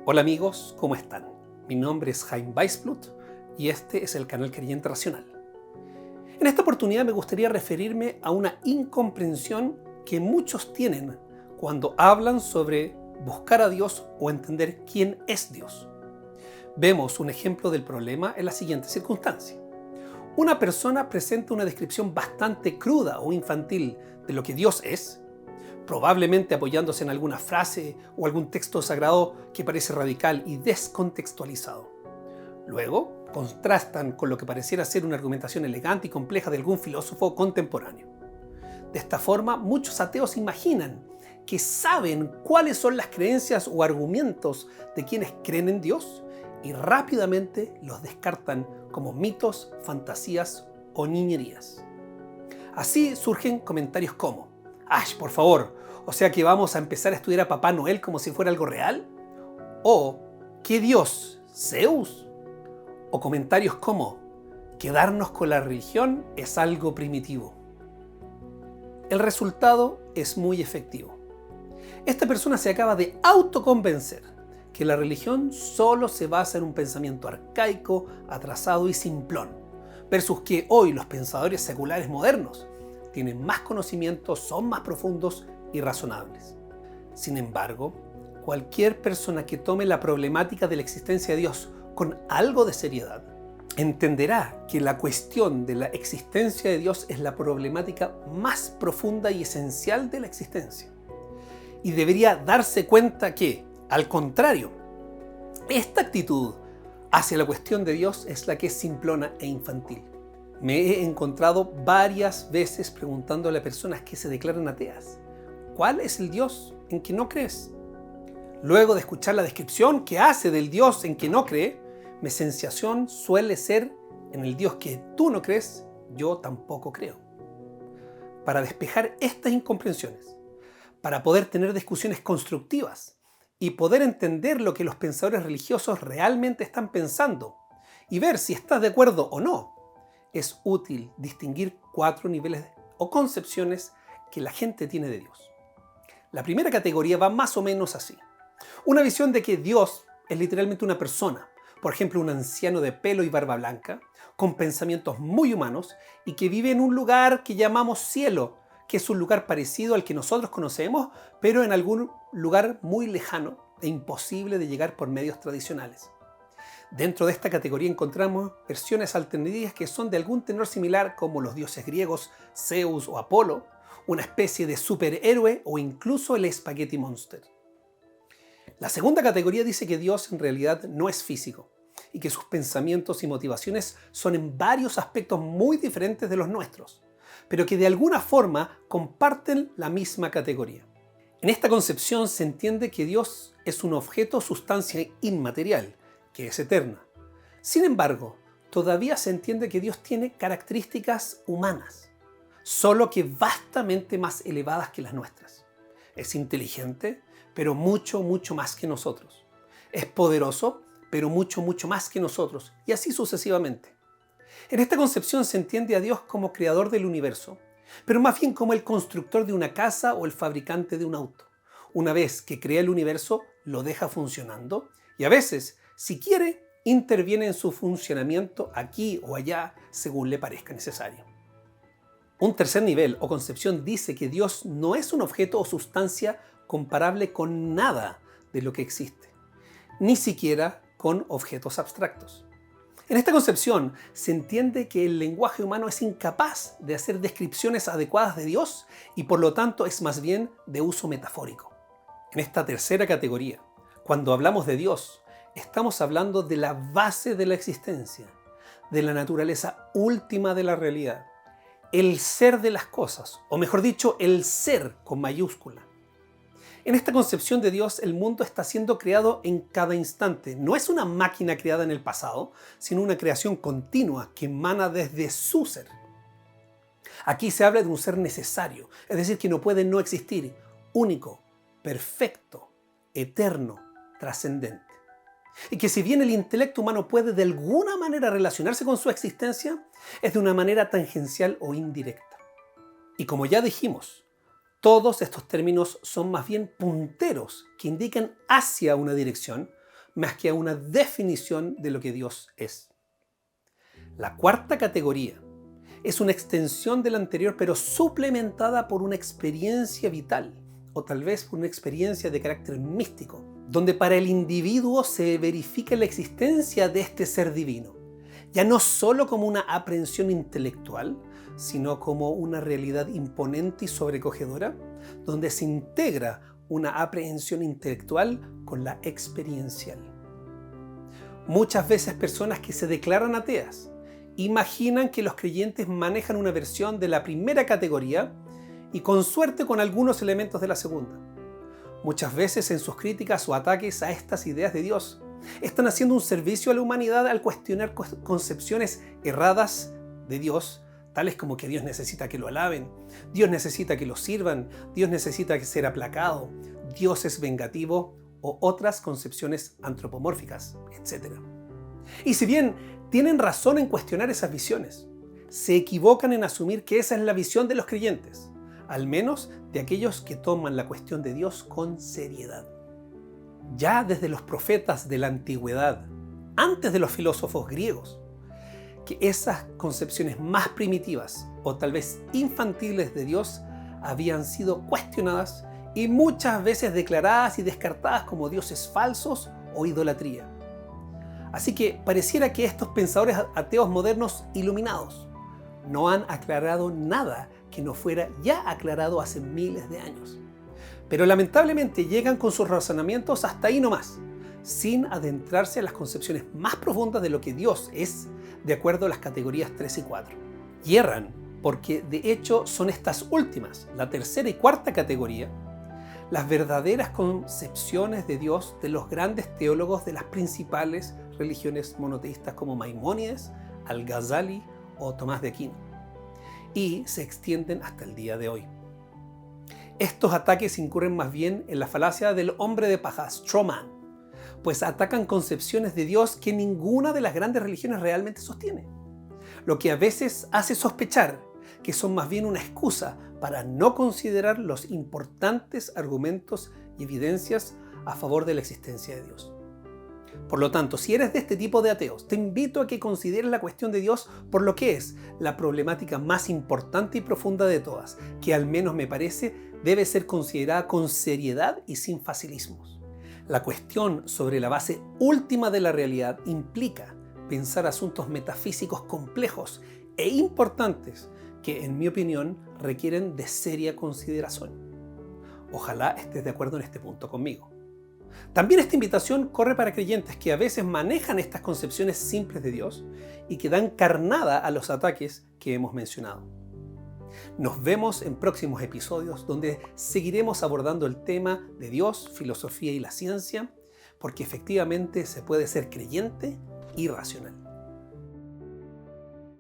Hola amigos, ¿cómo están? Mi nombre es Chaim Weisblut y este es el canal Creyente Racional. En esta oportunidad me gustaría referirme a una incomprensión que muchos tienen cuando hablan sobre buscar a Dios o entender quién es Dios. Vemos un ejemplo del problema en la siguiente circunstancia. Una persona presenta una descripción bastante cruda o infantil de lo que Dios es, probablemente apoyándose en alguna frase o algún texto sagrado que parece radical y descontextualizado. Luego, contrastan con lo que pareciera ser una argumentación elegante y compleja de algún filósofo contemporáneo. De esta forma, muchos ateos imaginan que saben cuáles son las creencias o argumentos de quienes creen en Dios y rápidamente los descartan como mitos, fantasías o niñerías. Así surgen comentarios como: ¡ay, por favor! O sea que vamos a empezar a estudiar a Papá Noel como si fuera algo real. O ¿qué Dios? ¿Zeus? O comentarios como: quedarnos con la religión es algo primitivo. El resultado es muy efectivo. Esta persona se acaba de autoconvencer que la religión solo se basa en un pensamiento arcaico, atrasado y simplón, versus que hoy los pensadores seculares modernos tienen más conocimientos, son más profundos y razonables. Sin embargo, cualquier persona que tome la problemática de la existencia de Dios con algo de seriedad entenderá que la cuestión de la existencia de Dios es la problemática más profunda y esencial de la existencia. Y debería darse cuenta que, al contrario, esta actitud hacia la cuestión de Dios es la que es simplona e infantil. Me he encontrado varias veces preguntándole a personas que se declaran ateas: ¿cuál es el Dios en que no crees? Luego de escuchar la descripción que hace del Dios en que no cree, mi sensación suele ser: en el Dios que tú no crees, yo tampoco creo. Para despejar estas incomprensiones, para poder tener discusiones constructivas y poder entender lo que los pensadores religiosos realmente están pensando y ver si estás de acuerdo o no, es útil distinguir 4 niveles o concepciones que la gente tiene de Dios. La primera categoría va más o menos así. Una visión de que Dios es literalmente una persona, por ejemplo un anciano de pelo y barba blanca, con pensamientos muy humanos y que vive en un lugar que llamamos cielo, que es un lugar parecido al que nosotros conocemos, pero en algún lugar muy lejano e imposible de llegar por medios tradicionales. Dentro de esta categoría encontramos versiones alternativas que son de algún tenor similar, como los dioses griegos, Zeus o Apolo, una especie de superhéroe o incluso el Spaghetti Monster. La segunda categoría dice que Dios en realidad no es físico y que sus pensamientos y motivaciones son en varios aspectos muy diferentes de los nuestros, pero que de alguna forma comparten la misma categoría. En esta concepción se entiende que Dios es un objeto o sustancia inmaterial, que es eterna. Sin embargo, todavía se entiende que Dios tiene características humanas, solo que vastamente más elevadas que las nuestras. Es inteligente, pero mucho más que nosotros. Es poderoso, pero mucho más que nosotros, y así sucesivamente. En esta concepción se entiende a Dios como creador del universo, pero más bien como el constructor de una casa o el fabricante de un auto. Una vez que crea el universo, lo deja funcionando y a veces, si quiere, interviene en su funcionamiento aquí o allá según le parezca necesario. Un tercer nivel o concepción dice que Dios no es un objeto o sustancia comparable con nada de lo que existe, ni siquiera con objetos abstractos. En esta concepción se entiende que el lenguaje humano es incapaz de hacer descripciones adecuadas de Dios y por lo tanto es más bien de uso metafórico. En esta tercera categoría, cuando hablamos de Dios, estamos hablando de la base de la existencia, de la naturaleza última de la realidad, el ser de las cosas, o mejor dicho, el ser con mayúscula. En esta concepción de Dios, el mundo está siendo creado en cada instante. No es una máquina creada en el pasado, sino una creación continua que emana desde su ser. Aquí se habla de un ser necesario, es decir, que no puede no existir, único, perfecto, eterno, trascendente. Y que si bien el intelecto humano puede de alguna manera relacionarse con su existencia, es de una manera tangencial o indirecta. Y como ya dijimos, todos estos términos son más bien punteros que indican hacia una dirección, más que a una definición de lo que Dios es. La cuarta categoría es una extensión de la anterior, pero suplementada por una experiencia vital, o tal vez por una experiencia de carácter místico, donde para el individuo se verifica la existencia de este ser divino, ya no solo como una aprehensión intelectual, sino como una realidad imponente y sobrecogedora, donde se integra una aprehensión intelectual con la experiencial. Muchas veces personas que se declaran ateas imaginan que los creyentes manejan una versión de la primera categoría y con suerte con algunos elementos de la segunda. Muchas veces en sus críticas o ataques a estas ideas de Dios, están haciendo un servicio a la humanidad al cuestionar concepciones erradas de Dios, tales como que Dios necesita que lo alaben, Dios necesita que lo sirvan, Dios necesita ser aplacado, Dios es vengativo o otras concepciones antropomórficas, etc. Y si bien tienen razón en cuestionar esas visiones, se equivocan en asumir que esa es la visión de los creyentes, al menos de aquellos que toman la cuestión de Dios con seriedad. Ya desde los profetas de la antigüedad, antes de los filósofos griegos, que esas concepciones más primitivas o tal vez infantiles de Dios habían sido cuestionadas y muchas veces declaradas y descartadas como dioses falsos o idolatría. Así que pareciera que estos pensadores ateos modernos iluminados no han aclarado nada que no fuera ya aclarado hace miles de años. Pero lamentablemente llegan con sus razonamientos hasta ahí nomás, sin adentrarse a las concepciones más profundas de lo que Dios es, de acuerdo a las categorías 3 y 4. Y erran porque de hecho son estas últimas, la tercera y cuarta categoría, las verdaderas concepciones de Dios de los grandes teólogos de las principales religiones monoteístas como Maimónides, Al-Ghazali o Tomás de Aquino, y se extienden hasta el día de hoy. Estos ataques incurren más bien en la falacia del hombre de paja, straw man, pues atacan concepciones de Dios que ninguna de las grandes religiones realmente sostiene, lo que a veces hace sospechar que son más bien una excusa para no considerar los importantes argumentos y evidencias a favor de la existencia de Dios. Por lo tanto, si eres de este tipo de ateos, te invito a que consideres la cuestión de Dios por lo que es la problemática más importante y profunda de todas, que al menos me parece debe ser considerada con seriedad y sin facilismos. La cuestión sobre la base última de la realidad implica pensar asuntos metafísicos complejos e importantes que, en mi opinión, requieren de seria consideración. Ojalá estés de acuerdo en este punto conmigo. También esta invitación corre para creyentes que a veces manejan estas concepciones simples de Dios y que dan carnada a los ataques que hemos mencionado. Nos vemos en próximos episodios donde seguiremos abordando el tema de Dios, filosofía y la ciencia, porque efectivamente se puede ser creyente y racional.